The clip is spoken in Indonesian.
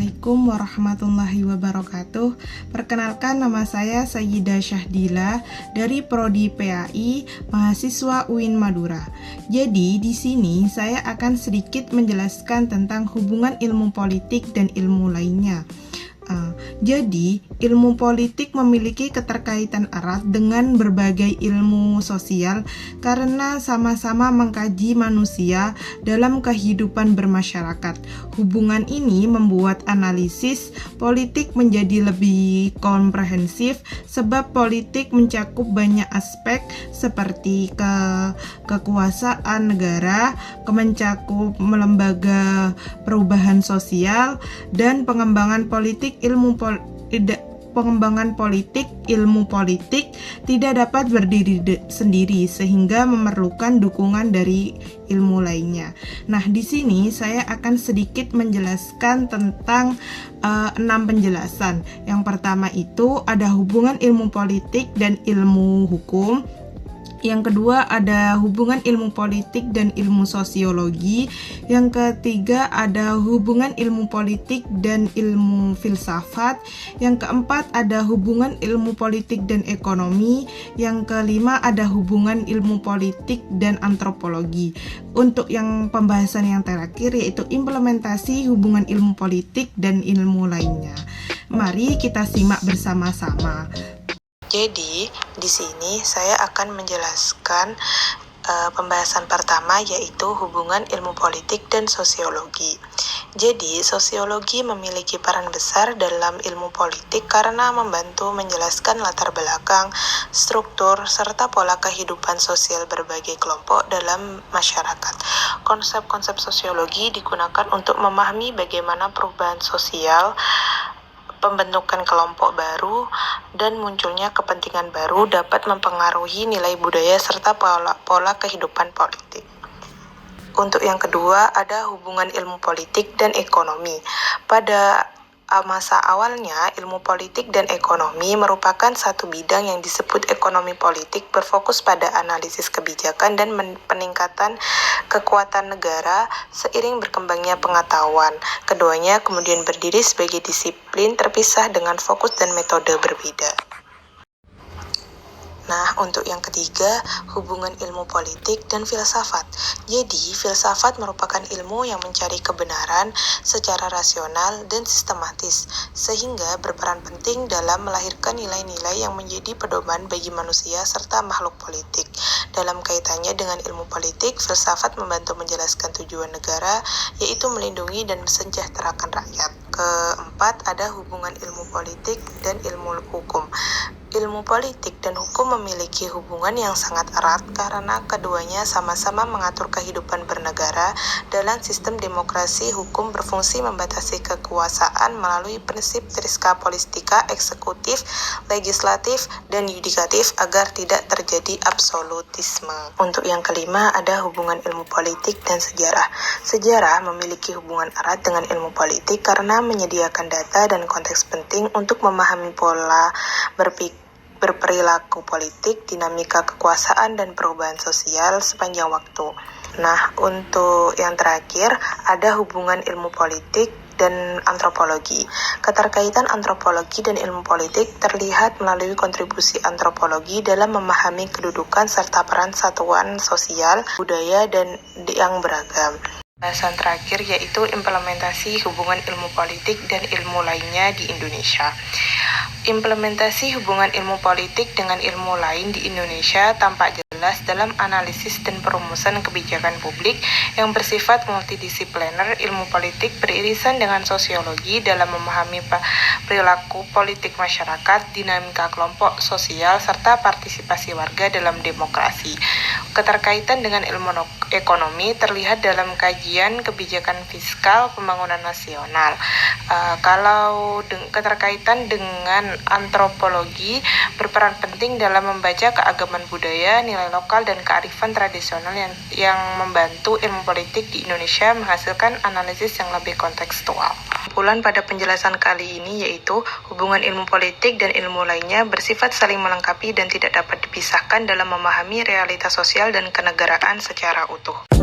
Assalamualaikum warahmatullahi wabarakatuh. Perkenalkan, nama saya Sayyidah Syahdila dari Prodi PAI, mahasiswa UIN Madura. Jadi di sini saya akan sedikit menjelaskan tentang hubungan ilmu politik dan ilmu lainnya. Jadi, ilmu politik memiliki keterkaitan erat dengan berbagai ilmu sosial karena sama-sama mengkaji manusia dalam kehidupan bermasyarakat. Hubungan ini membuat analisis politik menjadi lebih komprehensif sebab politik mencakup banyak aspek seperti kekuasaan negara, mencakup lembaga perubahan sosial, dan pengembangan politik ilmu politik tidak dapat berdiri sendiri sehingga memerlukan dukungan dari ilmu lainnya. Nah, di sini saya akan sedikit menjelaskan tentang 6 penjelasan. Yang pertama itu ada hubungan ilmu politik dan ilmu hukum. Yang kedua ada hubungan ilmu politik dan ilmu sosiologi. Yang ketiga ada hubungan ilmu politik dan ilmu filsafat. Yang keempat ada hubungan ilmu politik dan ekonomi. Yang kelima ada hubungan ilmu politik dan antropologi. Untuk yang pembahasan yang terakhir yaitu implementasi hubungan ilmu politik dan ilmu lainnya. Mari kita simak bersama-sama. Jadi, di sini saya akan menjelaskan pembahasan pertama yaitu hubungan ilmu politik dan sosiologi. Jadi, sosiologi memiliki peran besar dalam ilmu politik karena membantu menjelaskan latar belakang, struktur, serta pola kehidupan sosial berbagai kelompok dalam masyarakat. Konsep-konsep sosiologi digunakan untuk memahami bagaimana perubahan sosial, pembentukan kelompok baru, dan munculnya kepentingan baru dapat mempengaruhi nilai budaya serta pola kehidupan politik. Untuk yang kedua, ada hubungan ilmu politik dan ekonomi. Pada masa awalnya, ilmu politik dan ekonomi merupakan satu bidang yang disebut ekonomi politik, berfokus pada analisis kebijakan dan peningkatan kekuatan negara seiring berkembangnya pengetahuan. Keduanya kemudian berdiri sebagai disiplin terpisah dengan fokus dan metode berbeda. Nah, untuk yang ketiga, hubungan ilmu politik dan filsafat. Jadi, filsafat merupakan ilmu yang mencari kebenaran secara rasional dan sistematis, sehingga berperan penting dalam melahirkan nilai-nilai yang menjadi pedoman bagi manusia serta makhluk politik. Dalam kaitannya dengan ilmu politik, filsafat membantu menjelaskan tujuan negara, yaitu melindungi dan mensejahterakan rakyat. Keempat, ada hubungan ilmu politik dan ilmu hukum. Ilmu politik dan hukum memiliki hubungan yang sangat erat karena keduanya sama-sama mengatur kehidupan bernegara dalam sistem demokrasi. Hukum berfungsi membatasi kekuasaan melalui prinsip triska politika, eksekutif, legislatif, dan yudikatif agar tidak terjadi absolutisme. Untuk yang kelima ada hubungan ilmu politik dan sejarah. Sejarah memiliki hubungan erat dengan ilmu politik karena menyediakan data dan konteks penting untuk memahami pola berperilaku politik, dinamika kekuasaan, dan perubahan sosial sepanjang waktu. Nah, untuk yang terakhir, ada hubungan ilmu politik dan antropologi. Keterkaitan antropologi dan ilmu politik terlihat melalui kontribusi antropologi dalam memahami kedudukan serta peran satuan sosial, budaya, dan yang beragam. Bahasan terakhir yaitu implementasi hubungan ilmu politik dan ilmu lainnya di Indonesia. Implementasi hubungan ilmu politik dengan ilmu lain di Indonesia tampak jelas dalam analisis dan perumusan kebijakan publik yang bersifat multidisipliner. Ilmu politik beririsan dengan sosiologi dalam memahami perilaku politik masyarakat, dinamika kelompok sosial, serta partisipasi warga dalam demokrasi. Keterkaitan dengan ilmu ekonomi terlihat dalam kajian kebijakan fiskal pembangunan nasional. Kalau keterkaitan dengan antropologi berperan penting dalam membaca keagaman budaya, nilai lokal, dan kearifan tradisional yang membantu ilmu politik di Indonesia menghasilkan analisis yang lebih kontekstual. Kesimpulan pada penjelasan kali ini yaitu hubungan ilmu politik dan ilmu lainnya bersifat saling melengkapi dan tidak dapat dipisahkan dalam memahami realitas sosial dan kenegaraan secara utuh.